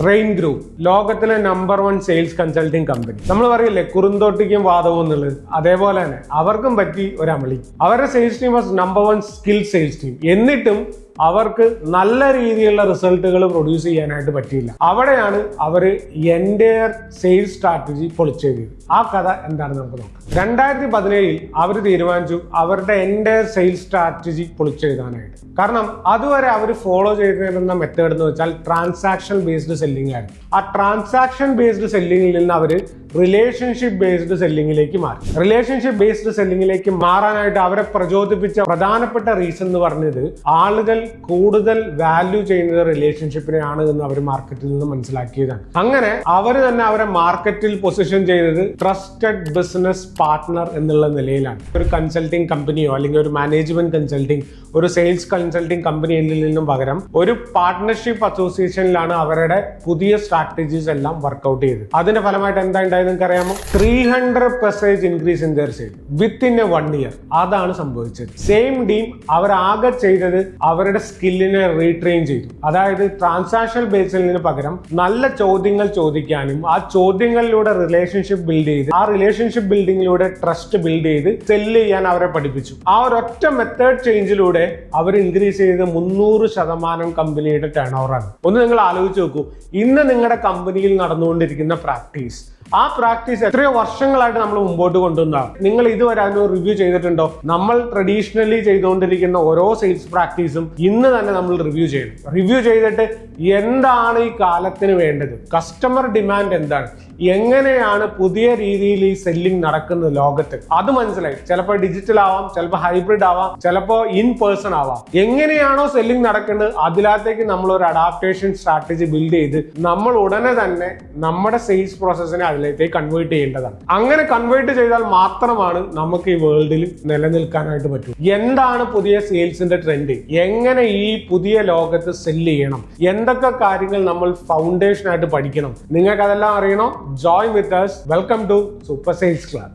Rain group ലോകത്തിലെ number 1 sales consulting company. നമ്മൾ പറയില്ലേ കുറുന്തോട്ടിക്കും വാദവും എന്നുള്ളത്, അതേപോലെ തന്നെ അവർക്കും പറ്റി ഒരു അമളി. അവരുടെ sales team was number 1 skill sales team. എന്നിട്ടും അവർക്ക് നല്ല രീതിയിലുള്ള റിസൾട്ടുകൾ പ്രൊഡ്യൂസ് ചെയ്യാനായിട്ട് പറ്റിയില്ല. അവിടെയാണ് അവർ എൻ്റയർ സെയിൽസ് സ്ട്രാറ്റജി പൊളിച്ചത്. ആ കഥ എന്താണെന്ന് നമുക്ക് നോക്കാം. 2017 അവർ തീരുമാനിച്ചു അവരുടെ എൻ്റയർ സെയിൽസ് സ്ട്രാറ്റജി പൊളിച്ചെഴുതാനായിട്ട്. കാരണം അതുവരെ അവർ ഫോളോ ചെയ്തിരുന്ന മെത്തേഡ് എന്ന് വെച്ചാൽ ട്രാൻസാക്ഷൻ ബേസ്ഡ് സെല്ലിംഗ് ആയിരുന്നു. ആ ട്രാൻസാക്ഷൻ ബേസ്ഡ് സെല്ലിംഗിൽ നിന്ന് അവർ റിലേഷൻഷിപ്പ് ബേസ്ഡ് സെല്ലിംഗിലേക്ക് മാറി. റിലേഷൻഷിപ്പ് ബേസ്ഡ് സെല്ലിംഗിലേക്ക് മാറാനായിട്ട് അവരെ പ്രചോദിപ്പിച്ച പ്രധാനപ്പെട്ട റീസൺ എന്ന് പറഞ്ഞത് ആളുകൾ കൂടുതൽ വാല്യൂ ചെയ്യുന്നത് റിലേഷൻഷിപ്പിനെയാണ് എന്ന് അവർ മാർക്കറ്റിൽ നിന്ന് മനസ്സിലാക്കിയതാണ്. അങ്ങനെ അവർ തന്നെ അവരെ മാർക്കറ്റിൽ പൊസിഷൻ ചെയ്തത് ട്രസ്റ്റഡ് ബിസിനസ് പാർട്ട്ണർ എന്നുള്ള നിലയിലാണ്. ഒരു കൺസൾട്ടിംഗ് കമ്പനിയോ അല്ലെങ്കിൽ ഒരു മാനേജ്മെന്റ് കൺസൾട്ടിംഗ്, ഒരു സെയിൽസ് കൺസൾട്ടിംഗ് കമ്പനി എന്നതിൽ നിന്നും പകരം ഒരു പാർട്ട്ണർഷിപ്പ് അസോസിയേഷനിലാണ് അവരുടെ പുതിയ സ്ട്രാറ്റജീസ് എല്ലാം വർക്ക്ഔട്ട് ചെയ്തത്. അതിന്റെ ഫലമായിട്ട് എന്താ ഉണ്ടായത് നിങ്ങൾക്ക് അറിയാമോ? 300% increase in there sale within A 1 year. അതാണ് സംഭവിച്ചത്. സെയിം ടീം അവരാകെ ചെയ്തത് അവരുടെ സ്കില്ലിനെ റീട്രെയിൻ ചെയ്തു. അതായത് ട്രാൻസാക്ഷൻ ബേസിൽ നിന്ന് പകരം നല്ല ചോദ്യങ്ങൾ ചോദിക്കാനും ആ ചോദ്യങ്ങളിലൂടെ റിലേഷൻഷിപ്പ് ബിൽഡ് ചെയ്ത് ആ റിലേഷൻഷിപ്പ് ബിൽഡിങ്ങിലൂടെ ട്രസ്റ്റ് ബിൽഡ് ചെയ്ത് സെല്ല് ചെയ്യാൻ അവരെ പഠിപ്പിച്ചു. ആ ഒരൊറ്റ മെത്തേഡ് ചേഞ്ചിലൂടെ അവർ ഇൻക്രീസ് ചെയ്ത് 300% കമ്പനിയുടെ ടേൺ ഓവർ ആണ്. ഒന്ന് നിങ്ങൾ ആലോചിച്ച് നോക്കൂ, ഇന്ന് നിങ്ങളുടെ കമ്പനിയിൽ നടന്നുകൊണ്ടിരിക്കുന്ന പ്രാക്ടീസ്, ആ പ്രാക്ടീസ് എത്രയോ വർഷങ്ങളായിട്ട് നമ്മൾ മുമ്പോട്ട് കൊണ്ടുവന്നതാണ്. നിങ്ങൾ ഇതുവരെ അതിന് റിവ്യൂ ചെയ്തിട്ടുണ്ടോ? നമ്മൾ ട്രഡീഷണലി ചെയ്തുകൊണ്ടിരിക്കുന്ന ഓരോ സെയിൽസ് പ്രാക്ടീസും ഇന്ന് തന്നെ നമ്മൾ റിവ്യൂ ചെയ്യണം. റിവ്യൂ ചെയ്തിട്ട് എന്താണ് ഈ കാലത്തിന് വേണ്ടത്, കസ്റ്റമർ ഡിമാൻഡ് എന്താണ്, എങ്ങനെയാണ് പുതിയ രീതിയിൽ ഈ സെല്ലിംഗ് നടക്കുന്നത് ലോകത്ത്, അത് മനസ്സിലായി. ചിലപ്പോൾ ഡിജിറ്റൽ ആവാം, ചിലപ്പോൾ ഹൈബ്രിഡ് ആവാം, ചിലപ്പോൾ ഇൻ പേഴ്സൺ ആവാം. എങ്ങനെയാണോ സെല്ലിംഗ് നടക്കുന്നത് അതിനകത്തേക്ക് നമ്മൾ ഒരു അഡാപ്റ്റേഷൻ സ്ട്രാറ്റജി ബിൽഡ് ചെയ്ത് നമ്മൾ ഉടനെ തന്നെ നമ്മുടെ സെയിൽസ് പ്രോസസ്സിനെ അതിലേക്ക് കൺവേർട്ട് ചെയ്യേണ്ടതാണ്. അങ്ങനെ കൺവേർട്ട് ചെയ്താൽ മാത്രമാണ് നമുക്ക് ഈ വേൾഡിൽ നിലനിൽക്കാനായിട്ട് പറ്റൂ. എന്താണ് പുതിയ സെയിൽസിന്റെ ട്രെൻഡ്, എങ്ങനെ ഈ പുതിയ ലോകത്ത് സെല്ല് ചെയ്യണം, എന്തൊക്കെ കാര്യങ്ങൾ നമ്മൾ ഫൗണ്ടേഷൻ ആയിട്ട് പഠിക്കണം, നിങ്ങൾക്ക് അതെല്ലാം അറിയണോ? Join with us. Welcome to Super Sales Club.